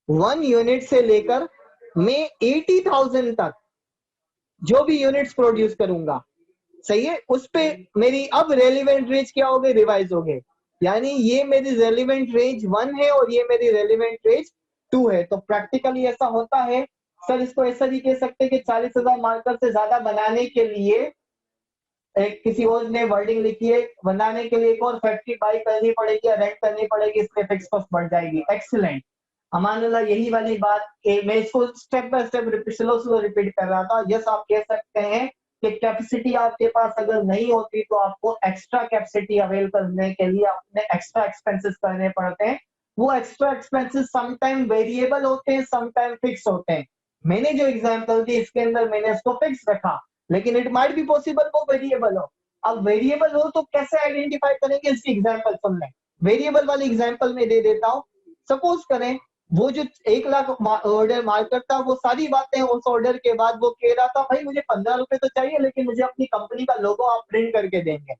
1 यूनिट से लेकर मैं 80,000 तक जो भी यूनिट्स प्रोड्यूस करूंगा, सही है, उस पे मेरी अब रेलिवेंट रेंज क्या हो गई, रिवाइज हो गए। यानी ये मेरी रेलिवेंट रेंज 1 है और ये मेरी रेलिवेंट रेंज 2 है। तो प्रैक्टिकली ऐसा होता है सर, इसको ऐसा भी कह सकते हैं कि 40,000 मार्कर से ज्यादा बनाने के लिए एक किसी और ने वर्डिंग लिखी है, बनाने के लिए एक और फैक्ट्री बाई करनी पड़ेगी या रेंट करनी पड़ेगी, इसमें फिक्स कॉस्ट बढ़ जाएगी। एक्सीलेंट। अमानुल्लाह, यही वाली बात मैं इसको step by step slow slow repeat कर रहा था। यस, आप कह सकते हैं कि कैपेसिटी आपके पास अगर नहीं होती तो आपको एक्स्ट्रा कैपेसिटी अवेल करने के लिए अपने एक्स्ट्रा एक्सपेंसेस करने पड़ते हैं। वो एक्स्ट्रा एक्सपेंसेस समटाइम वेरिएबल होते हैं, समटाइम फिक्स होते हैं। मैंने जो एग्जांपल दी इसके अंदर मैंने इसको फिक्स रखा, लेकिन इट माइट बी पॉसिबल वो वेरिएबल हो। अब वेरिएबल हो तो कैसे आइडेंटिफाई करेंगे, इसकी एग्जांपल सुन लें। वेरिएबल वाली एग्जांपल में दे देता हूं। सपोज करें वो जो 1,00,000 ऑर्डर मार्कर था, वो सारी बातें उस ऑर्डर के बाद वो कह रहा था, भाई मुझे 15 रुपए तो चाहिए, लेकिन मुझे अपनी कंपनी का लोगो आप प्रिंट करके देंगे,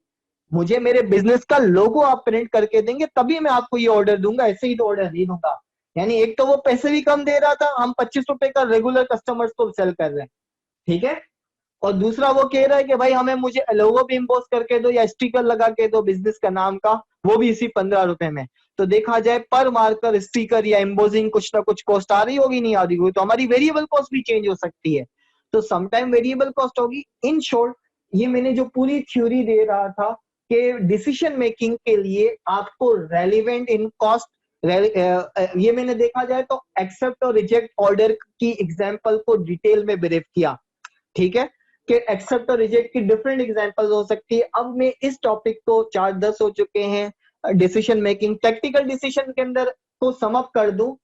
मुझे मेरे बिजनेस का लोगो आप प्रिंट करके देंगे, तभी मैं आपको ये ऑर्डर दूंगा, ऐसे ही तो ऑर्डर नहीं दूंगा। यानी एक तो वो पैसे भी कम दे रहा था, हम 25 रुपए का रेगुलर कस्टमर्स को सेल कर रहे हैं, ठीक है। और दूसरा वो कह रहा है कि भाई हमें मुझे लोगो भी इम्पोज करके दो या स्टिकर लगा के दो बिजनेस का नाम का, वो भी इसी 15 रुपए में। तो देखा जाए पर मार्कर स्टिकर या एम्बोजिंग कुछ ना कुछ कॉस्ट आ रही होगी, नहीं आ रही होगी, तो हमारी वेरिएबल कॉस्ट भी चेंज हो सकती है। तो समटाइम वेरिएबल कॉस्ट होगी। इन शॉर्ट, ये मैंने जो पूरी थ्योरी दे रहा था कि डिसीजन मेकिंग के लिए आपको रेलिवेंट इन कॉस्ट, ये मैंने देखा जाए तो एक्सेप्ट और रिजेक्ट ऑर्डर की एग्जांपल को डिटेल में ब्रीफ किया, ठीक है, कि एक्सेप्ट और रिजेक्ट की डिफरेंट एग्जांपल्स हो सकती है। अब मैं इस टॉपिक को 4-10 हो चुके हैं डिसीजन मेकिंग, टैक्टिकल डिसीजन के अंदर को सम अप कर दूं।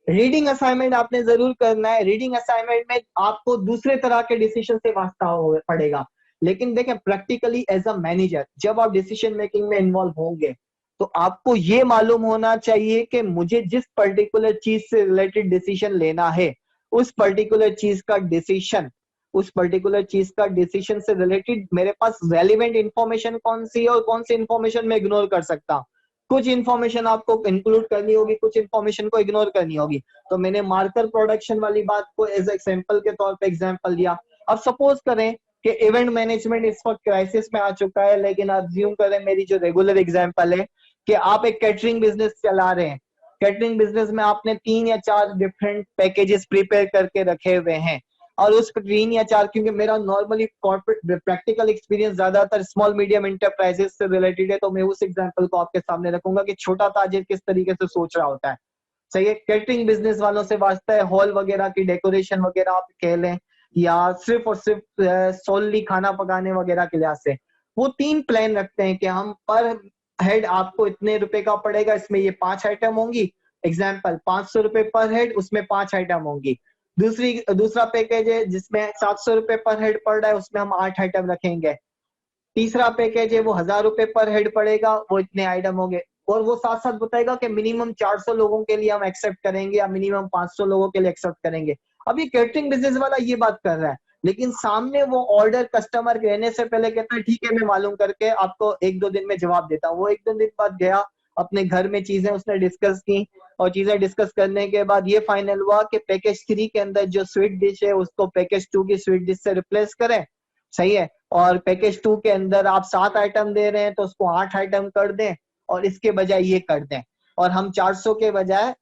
रीडिंग असाइनमेंट आपने जरूर करना है। रीडिंग असाइनमेंट में आपको दूसरे तरह के डिसीजन से वास्ता पड़ेगा, लेकिन देखें प्रैक्टिकली एज अ मैनेजर जब आप डिसीजन मेकिंग में इन्वॉल्व होंगे, तो आपको ये मालूम होना चाहिए कि मुझे जिस पर्टिकुलर चीज से रिलेटेड डिसीजन लेना है, उस पर्टिकुलर चीज का डिसीजन, उस पर्टिकुलर चीज का डिसीजन से रिलेटेड मेरे पास रेलिवेंट इंफॉर्मेशन कौन सी है और कौन सी इंफॉर्मेशन मैं इग्नोर कर सकता हूं। कुछ इंफॉर्मेशन आपको इंक्लूड करनी होगी, कुछ इंफॉर्मेशन को इग्नोर करनी होगी। तो मैंने मार्कर प्रोडक्शन वाली बात को एज एग्जांपल के तौर पे एग्जांपल दिया। अब सपोज करें कि इवेंट मैनेजमेंट इस वक्त क्राइसिस में आ चुका है, लेकिन आप ज्यूम करें मेरी जो रेगुलर एग्जांपल है कि आप एक कैटरिंग बिजनेस चला रहे हैं। कैटरिंग बिजनेस में आपने 3 या 4 डिफरेंट पैकेजेस प्रिपेयर करके रखे हुए हैं, और उस 3 या 4, क्योंकि मेरा नॉर्मली कॉर्पोरेट प्रैक्टिकल एक्सपीरियंस ज्यादातर स्मॉल मीडियम इंटरप्राइजेस से रिलेटेड है, तो मैं उस एग्जांपल को आपके सामने रखूंगा कि छोटा ताजिर किस तरीके से सोच रहा होता है। सही है, कैटरिंग बिजनेस वालों से वास्ता है हॉल वगैरह की डेकोरेशन वगैरह आप कह लें, या सिर्फ और सिर्फ सोनली खाना पकाने वगैरह के लिहाज से वो 3 प्लान रखते हैं कि हम पर हेड आपको इतने रुपए का पड़ेगा, इसमें ये 5 आइटम होंगी। एग्जाम्पल 500 रुपए पर हेड, उसमें 5 आइटम होंगी। दूसरा पैकेज है जिसमें 700 रुपए पर हेड पड़ रहा है, उसमें हम 8 आइटम रखेंगे। तीसरा पैकेज है वो 1,000 रुपए पर हेड पड़ेगा, वो इतने आइटम होंगे। और वो साथ साथ बताएगा कि मिनिमम 400 लोगों के लिए हम एक्सेप्ट करेंगे या मिनिमम 500 लोगों के लिए एक्सेप्ट करेंगे। अब ये कैटरिंग बिजनेस वाला ये बात कर रहा है, लेकिन सामने वो ऑर्डर कस्टमर कहने से पहले कहता है ठीक है मैं मालूम करके आपको 1-2 दिन में जवाब देता हूँ। वो 1-2 दिन बाद गया अपने घर में, चीजें उसने डिस्कस की और चीजें डिस्कस करने के बाद ये फाइनल हुआ कि पैकेज 3 के अंदर जो स्वीट डिश है उसको पैकेज 2 की स्वीट डिश से रिप्लेस करें, सही है, और पैकेज 2 के अंदर आप 7 आइटम दे रहे हैं तो उसको 8 आइटम कर दें और इसके बजाय ये कर दें, और हम 400 के बजाय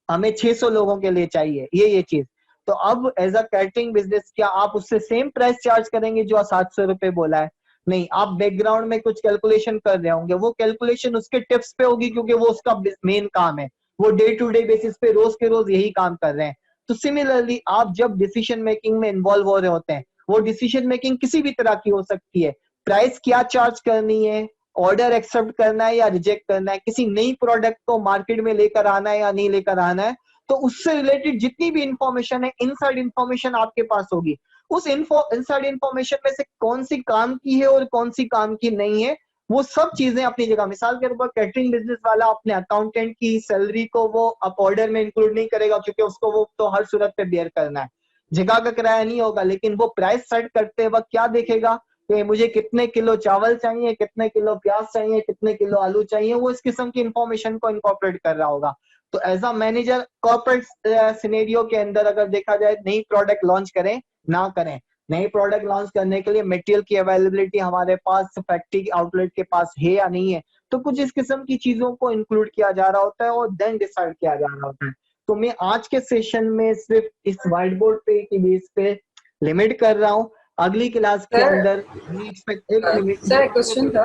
हमें 600 लोगों के लिए चाहिए ये चीज। तो अब एज अ कैटरिंग बिजनेस क्या आप उससे सेम प्राइस चार्ज करेंगे जो 700 रुपए बोला है? नहीं, आप बैकग्राउंड में कुछ कैलकुलेशन कर रहे होंगे, वो कैलकुलेशन उसके टिप्स पे होगी क्योंकि वो उसका मेन काम है, वो डे टू डे बेसिस पे रोज के रोज यही काम कर रहे हैं। तो सिमिलरली आप जब डिसीजन मेकिंग में इन्वॉल्व हो रहे होते हैं, वो डिसीजन मेकिंग किसी भी तरह की हो सकती है, प्राइस क्या चार्ज करनी है, ऑर्डर एक्सेप्ट करना है या रिजेक्ट करना है, किसी नई प्रोडक्ट को मार्केट में लेकर आना है या नहीं लेकर आना है, तो उससे रिलेटेड जितनी भी इंफॉर्मेशन है, इनसाइड इंफॉर्मेशन आपके पास होगी। उस इनसाइड इंफॉर्मेशन में से कौन सी काम की है और कौन सी काम की नहीं है, वो सब चीजें अपनी जगह। मिसाल के तौर पर कैटरिंग बिजनेस वाला अपने अकाउंटेंट की सैलरी को वो अप ऑर्डर में इंक्लूड नहीं करेगा क्योंकि उसको वो तो हर सूरत पे बेयर करना है, जगह का किराया नहीं होगा, लेकिन वो प्राइस सेट करते वक्त क्या देखेगा कि मुझे कितने किलो चावल चाहिए, कितने किलो प्याज चाहिए, कितने किलो आलू चाहिए, वो इस किस्म की इंफॉर्मेशन को इनकॉर्पोरेट कर रहा होगा। तो as a manager corporate scenario के अंदर अगर देखा जाए, नई प्रोडक्ट लॉन्च करें ना करें, नई प्रोडक्ट लॉन्च करने के लिए मटेरियल की अवेलेबिलिटी हमारे पास फैक्ट्री आउटलेट के पास है या नहीं है, तो कुछ इस किस्म की चीजों को इंक्लूड किया जा रहा होता है और देन डिसाइड किया जा रहा होता है। तो मैं आज के सेशन में सिर्फ इस व्हाइट बोर्ड पे की बेस पे लिमिट कर रहा हूँ। अगली क्लास के सर अंदर एक्सपेक्ट एक मिनट सर क्वेश्चन था।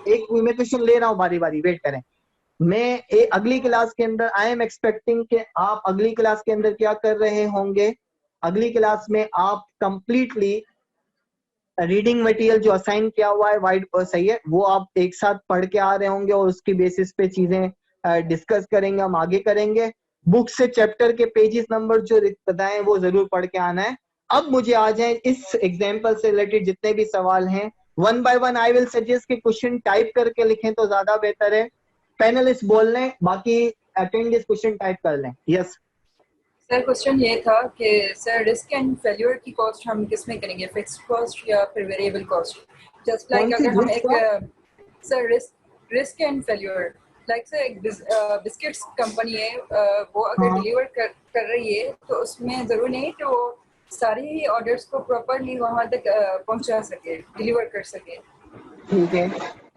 एक मैं क्वेश्चन ले रहा हूँ, बारी बारी वेट करें। मैं अगली क्लास के अंदर आई एम एक्सपेक्टिंग कि आप अगली क्लास के अंदर क्या कर रहे होंगे, अगली क्लास में आप कंप्लीटली रीडिंग मटेरियल जो असाइन किया हुआ है वाइट सही है, वो आप एक साथ पढ़ के आ रहे होंगे और उसकी बेसिस पे चीजें डिस्कस करेंगे, हम आगे करेंगे। बुक से चैप्टर के पेजेस नंबर जो बताएं वो जरूर पढ़ के आना है। अब मुझे आ जाए इस एग्जाम्पल से रिलेटेड जितने भी सवाल हैं, one by one I will suggest कि क्वेश्चन टाइप करके लिखें तो ज्यादा बेहतर है। पैनलिस्ट बोल लें, बाकी अटेंडेंस क्वेश्चन टाइप कर लें। यस सर क्वेश्चन ये था कि सर रिस्क एंड फेल्योर की कॉस्ट हम किस में करेंगे, फिक्स्ड कॉस्ट या फिर वेरिएबल कॉस्ट? जस्ट कौन लाइक सी अगर हम रिस्क एक का? Sir risk and failure, like sir एक बिस्किट्स कंपनी है, वो अगर हाँ डिलीवर कर रही है तो उसमें ज़रूरी नहीं कि वो सारी ही ऑर्डर्स को प्रॉपरली वहाँ तक पहुँचा सके, डिलीवर कर सके। ठीक है।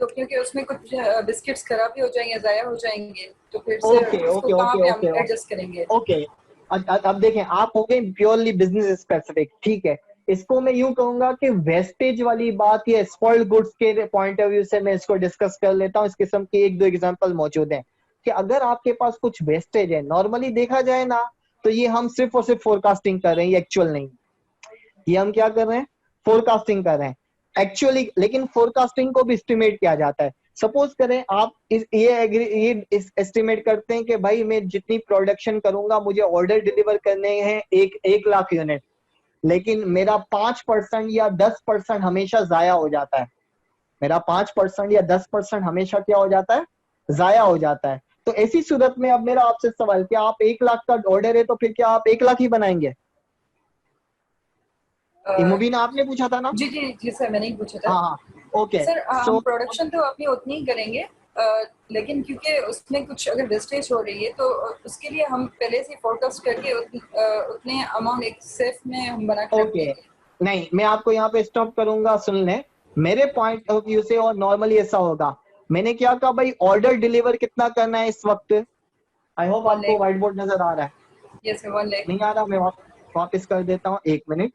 तो क्योंकि उसमें कुछ बिस्किट्स खराब भी हो जाएंगे, ज़ाया हो जाएंगे, तो फिर से ओके उसको ओके कहाँ ओके पे हम ओके एडजस्ट करेंगे? ओके। अब देखें, आप हो गए प्योरली बिजनेस स्पेसिफिक, ठीक है। इसको मैं यूं कहूंगा कि वेस्टेज वाली बात या स्पॉइल्ड गुड्स के पॉइंट ऑफ व्यू से मैं इसको डिस्कस कर लेता हूँ। इस किस्म के एक दो एग्जांपल मौजूद हैं कि अगर आपके पास कुछ वेस्टेज है, नॉर्मली देखा जाए ना, तो ये हम सिर्फ और सिर्फ फोरकास्टिंग कर रहे हैं, ये एक्चुअल नहीं। ये हम क्या कर रहे हैं? फोरकास्टिंग कर रहे हैं एक्चुअली, लेकिन फोरकास्टिंग को भी एस्टिमेट किया जाता है। सपोज करें आप ये एस्टिमेट करते हैं कि भाई मैं जितनी प्रोडक्शन करूंगा मुझे ऑर्डर डिलीवर करने हैं 1 लाख यूनिट, लेकिन मेरा 5% या 10% हमेशा जाया हो जाता है। मेरा 5% या 10% हमेशा क्या हो जाता है? जाया हो जाता है। तो ऐसी सूरत में अब मेरा आपसे सवाल, क्या आप 1 लाख का ऑर्डर है तो फिर क्या आप 1 लाख ही बनाएंगे? मुबीना आपने पूछा था ना? जी जी जी सर, मैंने ही पूछा था। हाँ हाँ। ओके सर हम सो प्रोडक्शन तो अपनी उतनी ही करेंगे, लेकिन क्योंकि उसमें कुछ अगर वेस्टेज हो रही है तो उसके लिए हम पहले से फोरकास्ट करके उतने अमाउंट एक सेफ में हम बना के रख ओके, देंगे। नहीं मैं आपको यहाँ पे स्टॉप करूंगा, सुन लें मेरे पॉइंट ऑफ व्यू से। और नॉर्मली ऐसा होगा, मैंने क्या कहा भाई, ऑर्डर डिलीवर कितना करना है इस वक्त? आई होप 1 आपको लाख। व्हाइट बोर्ड नजर आ रहा है। Yes sir, 1 lakh. नहीं आ रहा? मैं वापस कर देता हूँ, 1 मिनट।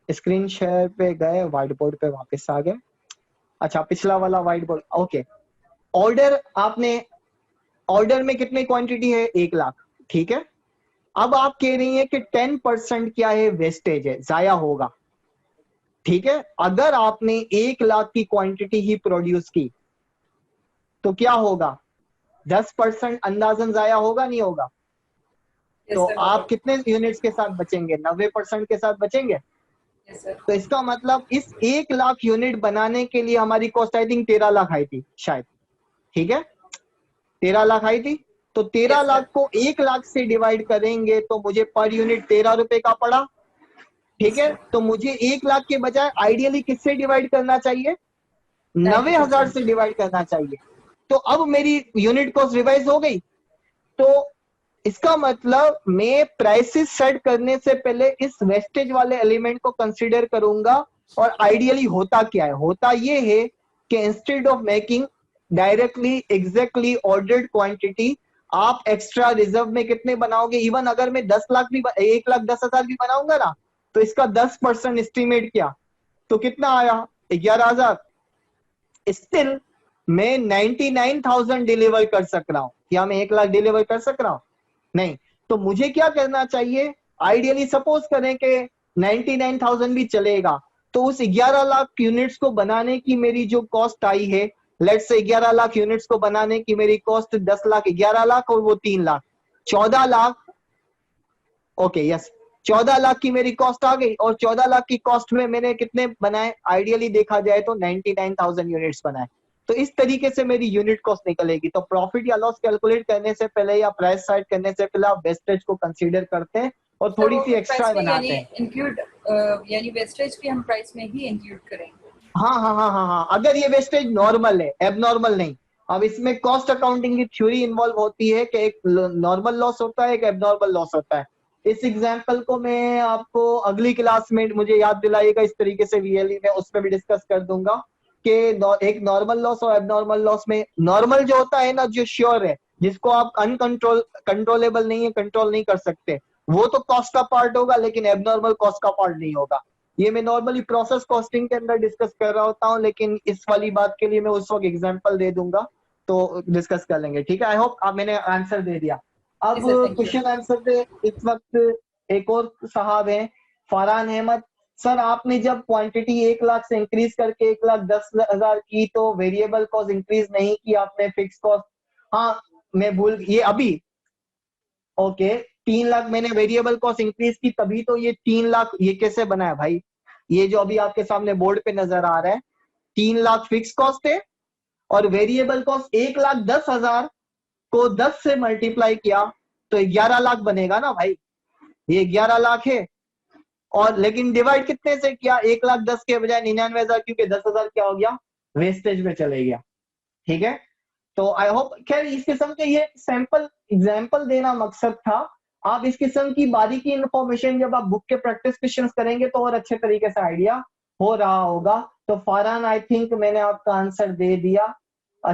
स्क्रीन शेयर पे गए, व्हाइट बोर्ड पे वापस आ गए। अच्छा, पिछला वाला व्हाइट बोर्ड, ओके। ऑर्डर आपने, ऑर्डर में कितनी क्वांटिटी है? 1 लाख, ठीक है। अब आप कह रही हैं कि 10% क्या है? वेस्टेज है, जाया होगा, ठीक है। अगर आपने 1 लाख की क्वांटिटी ही प्रोड्यूस की तो क्या होगा? 10% अंदाजन जाया होगा, नहीं होगा? यस तो सर, आप होगा। कितने यूनिट्स के साथ बचेंगे? 90% के साथ बचेंगे। Yes sir. तो इसका मतलब इस 1 लाख यूनिट बनाने के लिए हमारी कॉस्ट आई थिंक 13 लाख आई थी शायद, ठीक है। 13 लाख आई थी। तो तेरह यस सर। लाख को 1 लाख से डिवाइड करेंगे तो मुझे पर यूनिट 13 रुपए का पड़ा। ठीक है, तो मुझे 1 लाख के बजाय आइडियली किससे डिवाइड करना चाहिए? 90,000 से डिवाइड करना चाहिए। तो अब मेरी यूनिट कॉस्ट रिवाइज हो गई। तो इसका मतलब मैं प्राइसेस सेट करने से पहले इस वेस्टेज वाले एलिमेंट को कंसीडर करूंगा। और आइडियली होता क्या है? होता ये है कि instead of making directly exactly ordered quantity, आप एक्स्ट्रा रिजर्व में कितने बनाओगे? इवन अगर मैं 10 लाख भी 1,10,000 भी बनाऊंगा ना, तो इसका 10% एस्टिमेट किया तो कितना आया? 11,000। स्टिल मैं 99,000 डिलीवर कर सक रहा हूं। क्या मैं 1 लाख डिलीवर कर सक रहा हूं? नहीं। तो मुझे क्या करना चाहिए? आइडियली सपोज करें कि 99,000 भी चलेगा, तो उस 11 लाख यूनिट्स को बनाने की मेरी जो कॉस्ट आई है, लेट्स से 11 लाख यूनिट्स को बनाने की मेरी कॉस्ट 10 लाख, 11 लाख और वो 3 लाख, 14 लाख। ओके यस, 14 लाख की मेरी कॉस्ट आ गई। और 14 लाख की कॉस्ट में मैंने कितने बनाए? आइडियली देखा जाए तो 99,000 यूनिट्स बनाए। तो इस तरीके से मेरी यूनिट कॉस्ट निकलेगी। तो प्रॉफिट या लॉस कैलकुलेट करने से पहले या प्राइस सेट करने से पहले आप वेस्टेज को कंसीडर करते हैं और थोड़ी सी एक्स्ट्रा बनाते हैं। इंक्लूड यानी वेस्टेज भी हम प्राइस में ही इंक्लूड करेंगे। हाँ, अगर ये वेस्टेज नॉर्मल है, एबनॉर्मल नहीं। अब इसमें कॉस्ट अकाउंटिंग की थ्योरी इन्वॉल्व होती है कि एक नॉर्मल लॉस होता है, एक एबनॉर्मल लॉस होता है। इस एग्जांपल को मैं आपको अगली क्लास में मुझे याद दिलाइएगा, इस तरीके से वीएलई में उसमें भी डिस्कस कर दूंगा कि एक नॉर्मल लॉस और एबनॉर्मल लॉस में नॉर्मल जो होता है ना, जो श्योर है, जिसको आप कंट्रोलेबल नहीं है, कंट्रोल नहीं कर सकते, वो तो कॉस्ट का पार्ट होगा, लेकिन एबनॉर्मल कॉस्ट का पार्ट नहीं होगा। ये मैं नॉर्मली प्रोसेस कॉस्टिंग के अंदर डिस्कस कर रहा होता हूँ, लेकिन इस वाली बात के लिए मैं उस वक्त एग्जांपल दे दूंगा तो डिस्कस कर लेंगे। ठीक है, आई होप आप मैंने आंसर दे दिया। अब क्वेश्चन आंसर पे इस वक्त एक और साहब हैं, फरहान अहमद। सर आपने जब क्वांटिटी 1 लाख से इंक्रीज करके 1,10,000 की तो वेरिएबल कॉस्ट इंक्रीज नहीं की आपने, फिक्स कॉस्ट? हाँ मैं भूल, ये अभी ओके 3 लाख मैंने वेरिएबल कॉस्ट इंक्रीज की, तभी तो ये 3 लाख ये कैसे बनाया भाई? ये जो अभी आपके सामने बोर्ड पे नजर आ रहा है, 3 लाख फिक्स कॉस्ट है और वेरिएबल कॉस्ट 1,10,000 को 10 से मल्टीप्लाई किया तो 11 लाख बनेगा ना भाई। ये 11 लाख है। और लेकिन डिवाइड कितने से किया? 1,10,000 के बजाय 99,000, क्योंकि 10,000 क्या हो गया? वेस्टेज में चले गया। ठीक है, तो आई होप, खैर इस किस्म के ये सैंपल एग्जाम्पल देना मकसद था। आप इस किस्म की बारीकी इंफॉर्मेशन जब आप बुक के प्रैक्टिस क्वेश्चंस करेंगे तो और अच्छे तरीके से आइडिया हो रहा होगा। तो फरहान आई थिंक मैंने आपका आंसर दे दिया।